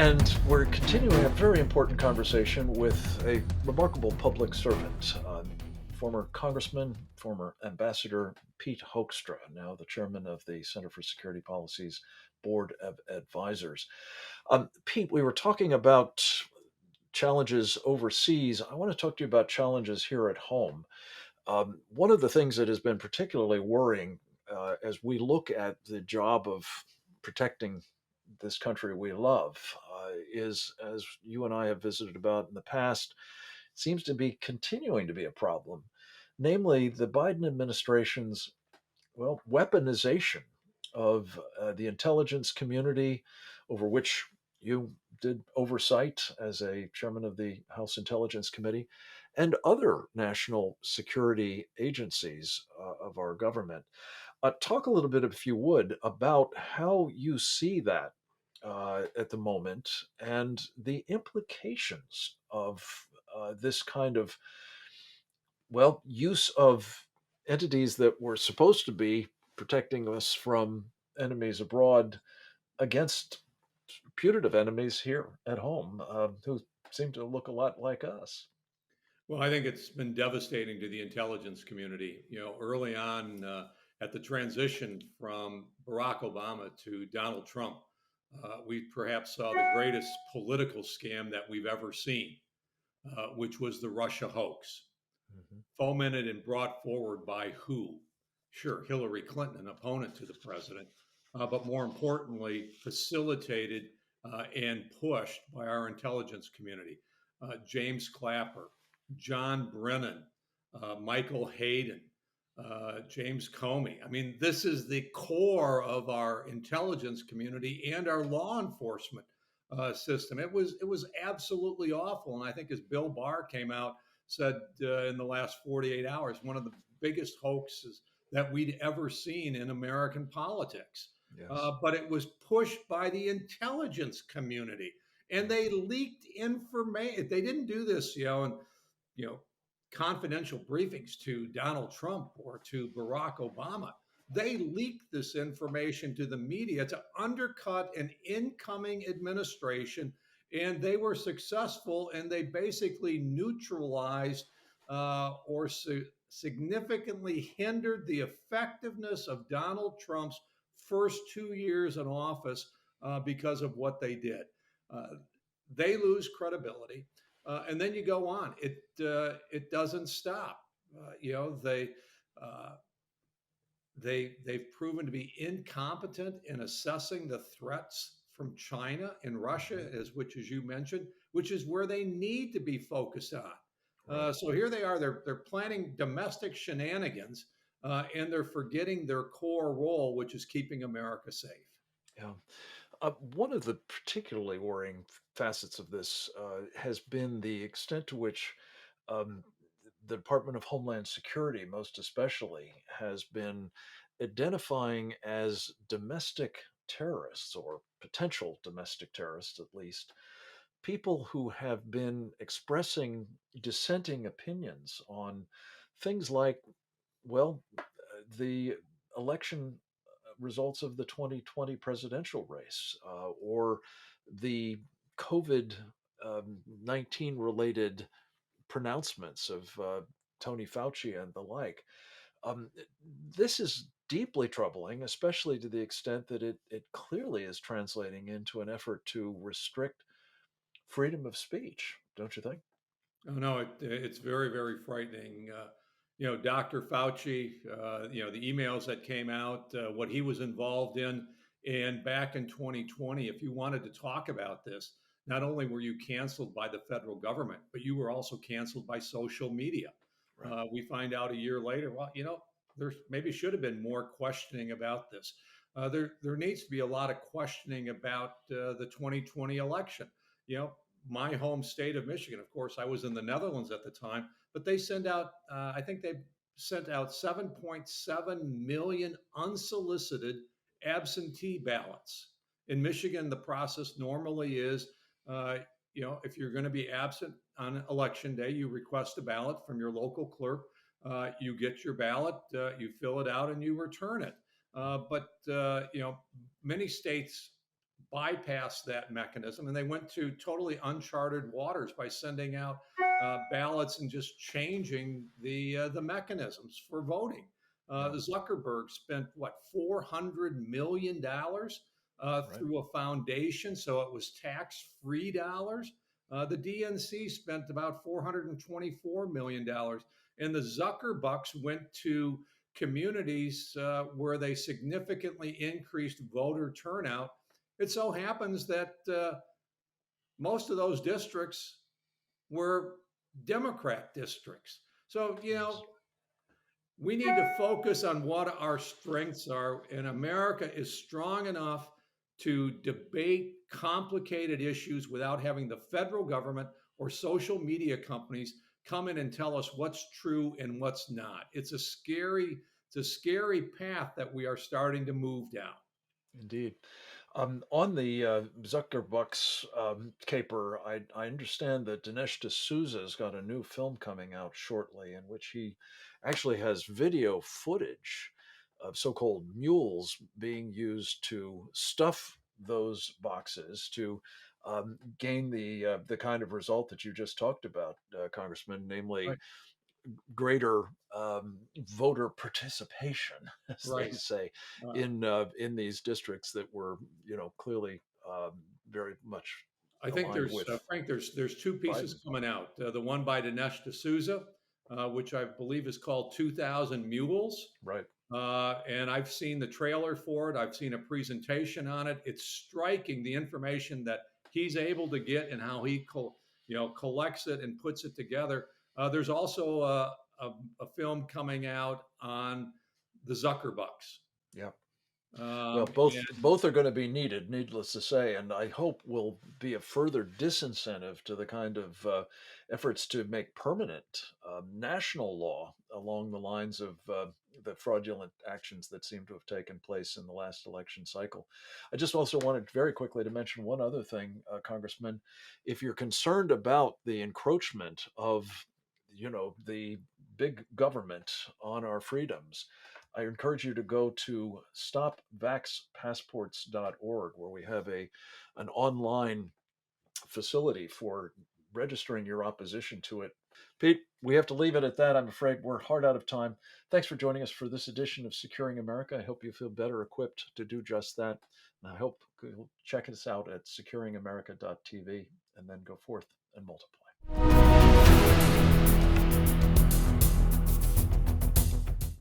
And we're continuing a very important conversation with a remarkable public servant, former Congressman, former Ambassador Pete Hoekstra, now the chairman of the Center for Security Policy's Board of Advisors. Pete, we were talking about challenges overseas. I want to talk to you about challenges here at home. One of the things that has been particularly worrying as we look at the job of protecting this country we love is, as you and I have visited about in the past, seems to be continuing to be a problem, namely the Biden administration's, well, weaponization of the intelligence community, over which you did oversight as a chairman of the House Intelligence Committee, and other national security agencies of our government. Talk a little bit, if you would, about how you see that at the moment and the implications of this kind of, well, use of entities that were supposed to be protecting us from enemies abroad against putative enemies here at home who seem to look a lot like us. Well, I think it's been devastating to the intelligence community. Early on at the transition from Barack Obama to Donald Trump, we perhaps saw the greatest political scam that we've ever seen, which was the Russia hoax, Mhm. fomented and brought forward by who? Sure, Hillary Clinton, an opponent to the president, but more importantly, facilitated and pushed by our intelligence community. James Clapper, John Brennan, Michael Hayden, James Comey. I mean, this is the core of our intelligence community and our law enforcement system. It was absolutely awful, and I think as Bill Barr came out said in the last 48 hours, one of the biggest hoaxes that we'd ever seen in American politics. Yes. But it was pushed by the intelligence community, and they leaked information. They didn't do this, and you know, confidential briefings to Donald Trump or to Barack Obama. They leaked this information to the media to undercut an incoming administration, and they were successful, and they basically neutralized or significantly hindered the effectiveness of Donald Trump's first 2 years in office because of what they did. Uh, they lose credibility. And then you go on. It doesn't stop. Uh, they've proven to be incompetent in assessing the threats from China and Russia, which, as you mentioned, which is where they need to be focused on. Right. So here they are. They're planning domestic shenanigans, and they're forgetting their core role, which is keeping America safe. Yeah. One of the particularly worrying facets of this has been the extent to which um, the Department of Homeland Security, most especially, has been identifying as domestic terrorists or potential domestic terrorists, at least, people who have been expressing dissenting opinions on things like, well, the election results of the 2020 presidential race or the COVID 19 related pronouncements of Tony Fauci and the like. Um, this is deeply troubling, especially to the extent that it clearly is translating into an effort to restrict freedom of speech, don't you think? Oh no, it's very, very frightening. Dr. Fauci, the emails that came out, what he was involved in, and back in 2020, if you wanted to talk about this, not only were you canceled by the federal government, but you were also canceled by social media. Right. We find out a year later, well, there maybe should have been more questioning about this. There needs to be a lot of questioning about the 2020 election. You know, my home state of Michigan. Of course, I was in the Netherlands at the time, but they send out, I think they sent out 7.7 million unsolicited absentee ballots. In Michigan, the process normally is, if you're going to be absent on election day, you request a ballot from your local clerk. You get your ballot, you fill it out, and you return it. But many states bypassed that mechanism and they went to totally uncharted waters by sending out ballots and just changing the mechanisms for voting. Yeah. Zuckerberg spent what $400 million Right. through a foundation, so it was tax-free dollars. The DNC spent about $424 million, and the Zuckerbucks went to communities where they significantly increased voter turnout. It so happens that most of those districts were Democrat districts. So, Yes. we need to focus on what our strengths are, and America is strong enough to debate complicated issues without having the federal government or social media companies come in and tell us what's true and what's not. It's a scary path that we are starting to move down. Indeed. On the Zuckerbucks caper, I understand that Dinesh D'Souza's got a new film coming out shortly in which he actually has video footage of so-called mules being used to stuff those boxes to gain the kind of result that you just talked about, Congressman, namely Right. greater voter participation, as they Right. say, Uh, in these districts that were, clearly very much I think aligned there's with Frank. There's two pieces Biden. coming out. The one by Dinesh D'Souza, which I believe is called 2,000 Mules. Right. And I've seen the trailer for it. I've seen a presentation on it. It's striking the information that he's able to get and how he collects it and puts it together. There's also a film coming out on the Zuckerbucks. Yeah. Well, Um, both are going to be needed, needless to say, and I hope will be a further disincentive to the kind of efforts to make permanent national law along the lines of the fraudulent actions that seem to have taken place in the last election cycle. I just also wanted very quickly to mention one other thing, Congressman. If you're concerned about the encroachment of, the big government on our freedoms, I encourage you to go to stopvaxpassports.org, where we have an online facility for registering your opposition to it. Pete, we have to leave it at that. I'm afraid we're hard out of time. Thanks for joining us for this edition of Securing America. I hope you feel better equipped to do just that. And I hope you'll check us out at securingamerica.tv and then go forth and multiply.